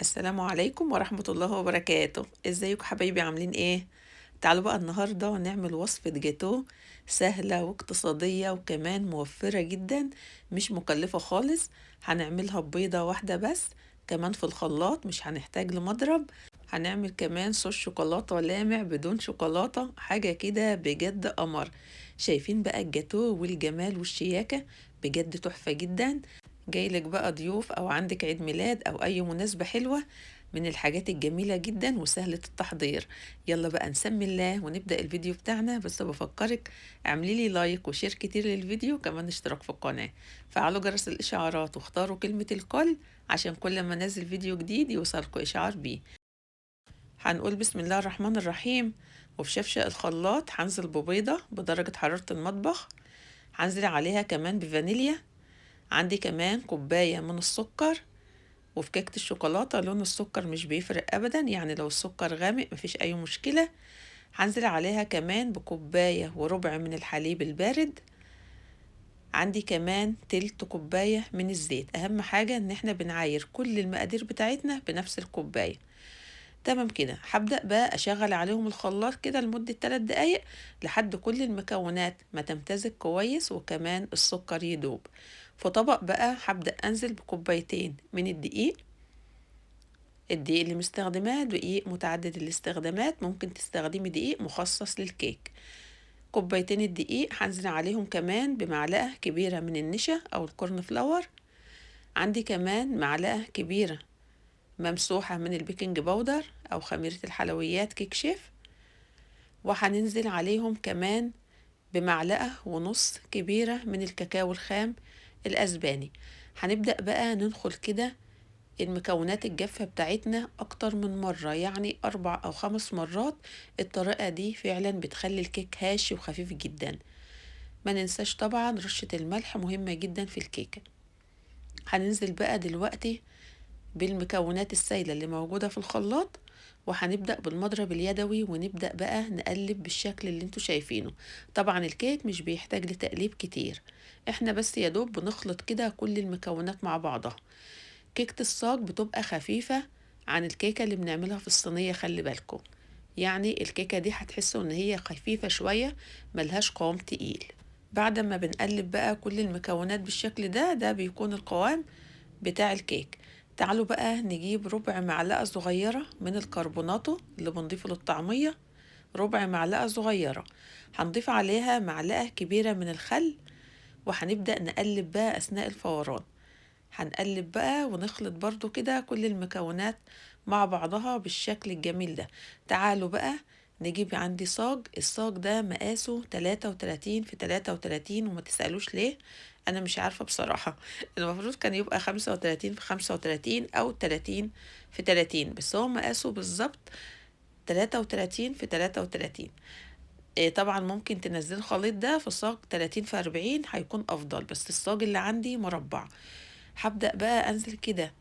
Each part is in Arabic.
السلام عليكم ورحمة الله وبركاته. ازيكم حبايبي عاملين ايه؟ تعالوا بقى النهاردة نعمل وصفة جاتو سهلة واقتصادية وكمان موفرة جدا، مش مكلفة خالص. هنعملها ببيضة واحدة بس، كمان في الخلاط مش هنحتاج لمضرب. هنعمل كمان صوص شوكولاتة لامع بدون شوكولاتة، حاجة كده بجد قمر. شايفين بقى الجاتو والجمال والشياكة؟ بجد تحفة جدا. جايلك بقى ضيوف او عندك عيد ميلاد او اي مناسبة حلوة، من الحاجات الجميلة جدا وسهلة التحضير. يلا بقى نسمي الله ونبدأ الفيديو بتاعنا. بس بفكرك اعملي لي لايك وشير كتير للفيديو، كمان اشتراك في القناة، فعلوا جرس الاشعارات واختاروا كلمة الكل عشان كل ما انزل فيديو جديد يوصلكوا اشعار بيه. هنقول بسم الله الرحمن الرحيم. وفي شفشق الخلاط هنزل ببيضة بدرجة حرارة المطبخ، هنزل عليها كمان بفانيليا، عندي كمان كوباية من السكر. وفي كيكة الشوكولاتة لون السكر مش بيفرق أبدا، يعني لو السكر غامق مفيش أي مشكلة. هنزل عليها كمان بكوباية وربع من الحليب البارد، عندي كمان تلت كوباية من الزيت. أهم حاجة إن احنا بنعاير كل المقادير بتاعتنا بنفس الكوباية. تمام كده، هبدأ بقى أشغل عليهم الخلاط كده لمدة 3 دقايق لحد كل المكونات ما تمتزج كويس وكمان السكر يدوب. في طبق بقى هبدأ أنزل بكوبايتين من الدقيق. الدقيق اللي مستخدماه دقيق متعدد الاستخدامات، ممكن تستخدمي دقيق مخصص للكيك. كوبايتين الدقيق هنزل عليهم كمان بمعلقة كبيرة من النشا أو الكورن فلاور. عندي كمان معلقة كبيرة ممسوحة من البيكنج باودر أو خميرة الحلويات كيك شيف. وهننزل عليهم كمان بمعلقة ونص كبيرة من الكاكاو الخام الأسباني. هنبدأ بقى ننخل كده المكونات الجافة بتاعتنا أكتر من مرة، يعني 4 أو 5 مرات. الطريقة دي فعلا بتخلي الكيك هاش وخفيف جدا. ما ننساش طبعا رشة الملح مهمة جدا في الكيكة. هننزل بقى دلوقتي بالمكونات السائلة اللي موجودة في الخلاط، وهنبدأ بالمضرب اليدوي ونبدأ بقى نقلب بالشكل اللي انتوا شايفينه. طبعا الكيك مش بيحتاج لتقليب كتير، احنا بس يدوب بنخلط كده كل المكونات مع بعضها. كيكة الصاج بتبقى خفيفة عن الكيكة اللي بنعملها في الصينية، خلي بالكم. يعني الكيكة دي هتحسوا ان هي خفيفة شوية، ملهاش قوام تقيل. بعد ما بنقلب بقى كل المكونات بالشكل ده بيكون القوام بتاع الكيك. تعالوا بقى نجيب ربع معلقة صغيرة من الكربوناتو اللي بنضيفه للطعمية، ربع معلقة صغيرة. هنضيف عليها معلقة كبيرة من الخل، وهنبدأ نقلب بقى أثناء الفوران. هنقلب بقى ونخلط برضو كده كل المكونات مع بعضها بالشكل الجميل ده. تعالوا بقى نجيب عندي صاج. الصاج ده مقاسه 33 في 33، وما تسألوش ليه، أنا مش عارفة بصراحة. المفروض كان يبقى 35 في 35 أو 30 في 30، بس هو مقاسه بالظبط 33 في 33. طبعا ممكن تنزل الخليط ده في صاج 30 في 40 هيكون أفضل، بس الصاج اللي عندي مربع. هبدأ بقى أنزل كده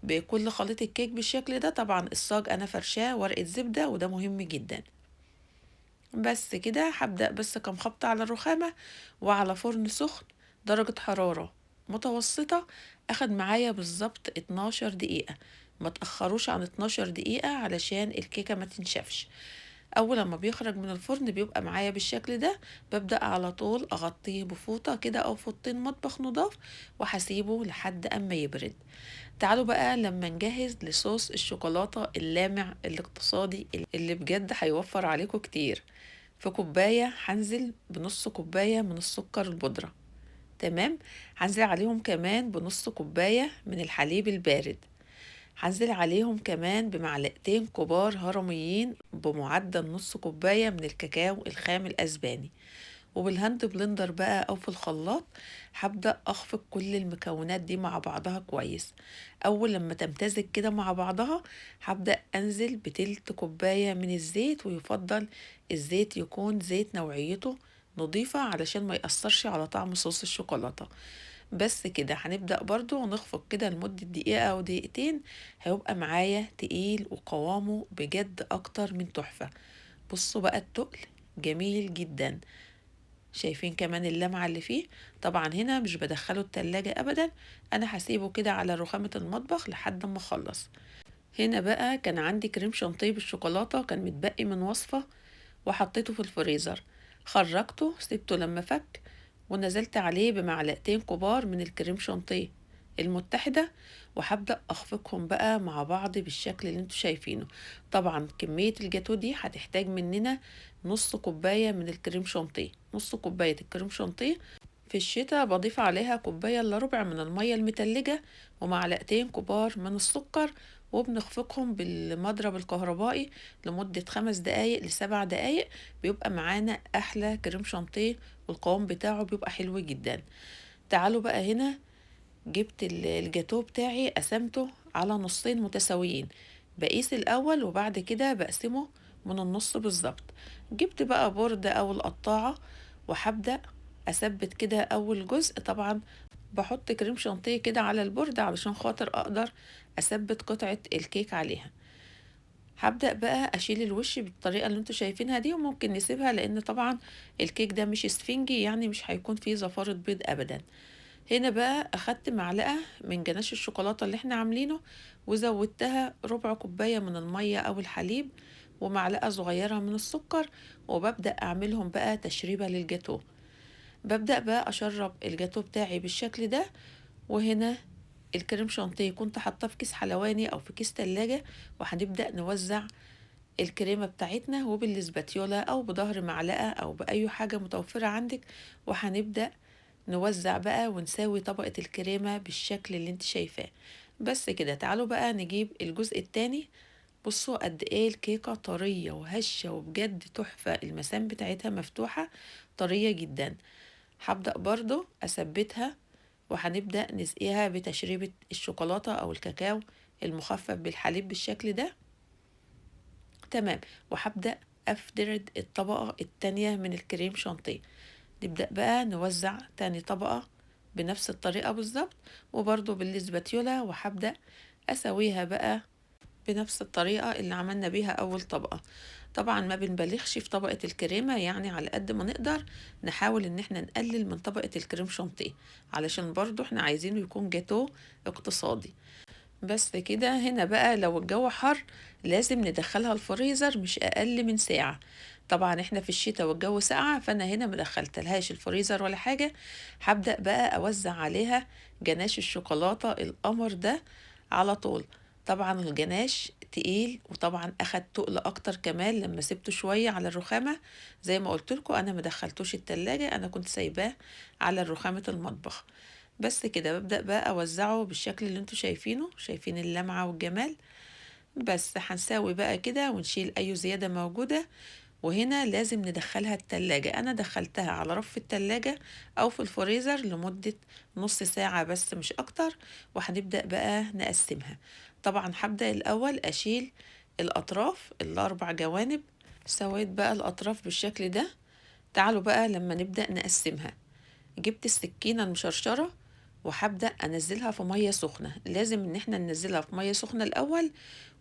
بكل خليط الكيك بالشكل ده. طبعا الصاج أنا فرشاه ورقة زبدة وده مهم جدا. بس كده هبدأ بس كم خبطة على الرخامة وعلى فرن سخن درجة حرارة متوسطة. أخد معايا بالظبط 12 دقيقة، ما تأخروش عن 12 دقيقة علشان الكيكة ما تنشفش. اول لما بيخرج من الفرن بيبقى معايا بالشكل ده، ببدأ على طول اغطيه بفوطة كده او فوطين مطبخ نضاف، وهسيبه لحد اما يبرد. تعالوا بقى لما نجهز لصوص الشوكولاتة اللامع الاقتصادي اللي بجد هيوفر عليكم كتير. في كوباية هنزل بنص كوباية من السكر البودرة، تمام. هنزل عليهم كمان بنص كوباية من الحليب البارد. هنزل عليهم كمان بمعلقتين كبار هرميين بمعدل نص كوباية من الكاكاو الخام الأسباني. وبالهاند بلندر بقى أو في الخلاط هبدأ أخفق كل المكونات دي مع بعضها كويس. أول لما تمتزج كده مع بعضها هبدأ أنزل بتلت كوباية من الزيت، ويفضل الزيت يكون زيت نوعيته نضيفة علشان ما يأثرش على طعم صوص الشوكولاتة. بس كده هنبدأ برضو نخفق كده لمدة دقيقة أو دقيقتين، هيبقى معايا تقيل وقوامه بجد أكتر من تحفة. بصوا بقى التقل جميل جدا، شايفين كمان اللمعة اللي فيه؟ طبعا هنا مش بدخله التلاجة أبدا، أنا هسيبه كده على رخامة المطبخ لحد ما أخلص. هنا بقى كان عندي كريم شانتيه بالشوكولاتة كان متبقي من وصفة، وحطيته في الفريزر. خرجته سبته لما فك، ونزلت عليه بمعلقتين كبار من الكريم شانتيه المتحدة، وهبدأ أخفقهم بقى مع بعض بالشكل اللي انتوا شايفينه. طبعا كمية الجاتو دي هتحتاج مننا نص كوباية من الكريم شانتيه. نص كوباية الكريم شانتيه في الشتاء بضيف عليها كوباية إلا ربع من المية المتلجة، ومعلقتين كبار من السكر، وبنخفقهم بالمضرب الكهربائي لمدة 5 دقايق ل7 دقايق. بيبقى معانا أحلى كريم شانتيه، والقوام بتاعه بيبقى حلو جدا. تعالوا بقى هنا، جبت الجاتو بتاعي قسمته على نصين متساويين. بقيس الأول وبعد كده بقسمه من النص بالظبط. جبت بقى بوردة أو القطاعة، وهبدأ أثبت كده أول جزء. طبعا بحط كريم شانتيه كده على البورد علشان خاطر أقدر أثبت قطعة الكيك عليها. هبدأ بقى أشيل الوش بالطريقة اللي انتوا شايفينها دي، وممكن نسيبها لأن طبعا الكيك ده مش اسفنجي، يعني مش هيكون فيه زفارة بيض أبدا. هنا بقى أخدت معلقة من جناش الشوكولاتة اللي احنا عاملينه، وزودتها ربع كوباية من المية أو الحليب، ومعلقة صغيرة من السكر، وببدأ أعملهم بقى تشريبة للجاتو. ببدأ بقى أشرب الجاتو بتاعي بالشكل ده. وهنا الكريم شانتيه كنت حاطاه في كيس حلواني أو في كيس تلاجة، وهنبدأ نوزع الكريمة بتاعتنا وبالسباتيولا أو بظهر معلقة أو بأي حاجة متوفرة عندك، وهنبدأ نوزع بقى ونساوي طبقة الكريمة بالشكل اللي انت شايفاه. بس كده. تعالوا بقى نجيب الجزء التاني. بصوا قد ايه الكيكة طرية وهشة وبجد تحفة، المسام بتاعتها مفتوحة طرية جدا. هبدأ برضو أثبتها، وهنبدأ نسقيها بتشريبة الشوكولاتة أو الكاكاو المخفف بالحليب بالشكل ده. تمام. وهبدأ أفرد الطبقة التانية من الكريم شانتيه. نبدأ بقى نوزع تاني طبقة بنفس الطريقة بالظبط، وبرضو بالسباتيولا، وهبدأ أسويها بقى بنفس الطريقة اللي عملنا بيها أول طبقة. طبعا ما بنبالغش في طبقة الكريمة، يعني على قد ما نقدر نحاول ان احنا نقلل من طبقة الكريم شانتيه، علشان برضو احنا عايزينه يكون جاتو اقتصادي. بس كده. هنا بقى لو الجو حر لازم ندخلها الفريزر مش اقل من ساعة. طبعا احنا في الشتاء والجو ساقعة، فانا هنا مدخلتلهاش الفريزر ولا حاجة. هبدأ بقى اوزع عليها جناش الشوكولاتة القمر ده على طول. طبعا الجناش تقيل، وطبعا اخد تقل اكتر كمان لما سبته شوية على الرخامة. زي ما قلت لكم انا مدخلتوش التلاجة، انا كنت سايباه على رخامة المطبخ. بس كده. ببدأ بقى أوزعه بالشكل اللي انتوا شايفينه، شايفين اللمعة والجمال. بس هنساوي بقى كده ونشيل أي زيادة موجودة. وهنا لازم ندخلها التلاجة. أنا دخلتها على رف التلاجة أو في الفريزر لمدة نص ساعة بس مش أكتر. وهنبدأ بقى نقسمها. طبعا هبدأ الأول أشيل الأطراف الأربع جوانب. سويت بقى الأطراف بالشكل ده. تعالوا بقى لما نبدأ نقسمها. جبت السكينة المشرشرة، وهبدأ أنزلها في مية سخنة. لازم إن احنا ننزلها في مية سخنة الأول،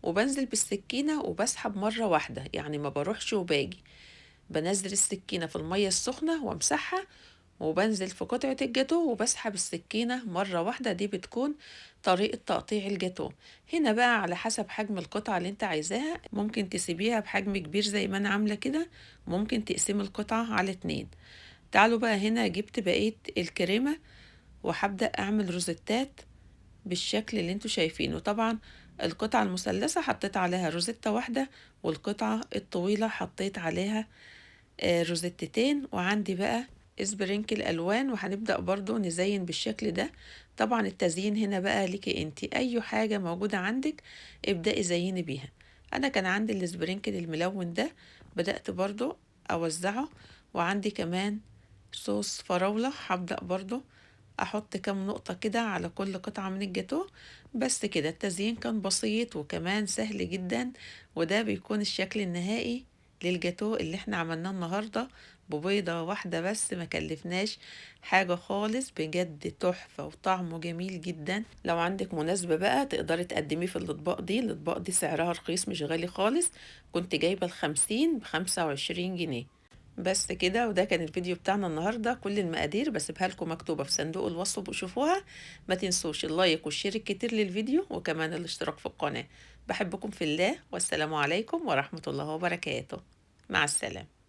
وبنزل بالسكينة وبسحب مرة واحدة، يعني ما بروحش وباجي. بنزل السكينة في المية السخنة وامسحها، وبنزل في قطعة الجاتو وبسحب السكينة مرة واحدة. دي بتكون طريقة تقطيع الجاتو. هنا بقى على حسب حجم القطعة اللي انت عايزاها، ممكن تسيبيها بحجم كبير زي ما انا عاملة كده، ممكن تقسمي القطعة على 2. تعالوا بقى هنا جبت بقية الكريمة، وهبدأ أعمل روزيتات بالشكل اللي انتوا شايفينه. طبعا القطعة المثلثة حطيت عليها روزيتة واحدة، والقطعة الطويلة حطيت عليها روزيتتين. وعندي بقى سبرينكل ألوان، وهنبدأ برضو نزين بالشكل ده. طبعا التزيين هنا بقى ليكي انتي، أي حاجة موجودة عندك ابدأي زيني بيها. أنا كان عندي السبرينكل الملون ده، بدأت برضو أوزعه. وعندي كمان صوص فراولة، هبدأ برضو احط كام نقطة كده على كل قطعة من الجاتو. بس كده. التزيين كان بسيط وكمان سهل جدا، وده بيكون الشكل النهائي للجاتو اللي احنا عملناه النهاردة ببيضة واحدة بس. ما كلفناش حاجة خالص، بجد تحفة وطعمه جميل جدا. لو عندك مناسبة بقى تقدري تقدميه في الأطباق دي. الأطباق دي سعرها رخيص مش غالي خالص. كنت جايبة ال50 ب25 جنيه. بس كده، وده كان الفيديو بتاعنا النهارده. كل المقادير باسيبها لكم مكتوبة في صندوق الوصف وشوفوها. ما تنسوش اللايك والشير الكتير للفيديو وكمان الاشتراك في القناة. بحبكم في الله، والسلام عليكم ورحمة الله وبركاته. مع السلامة.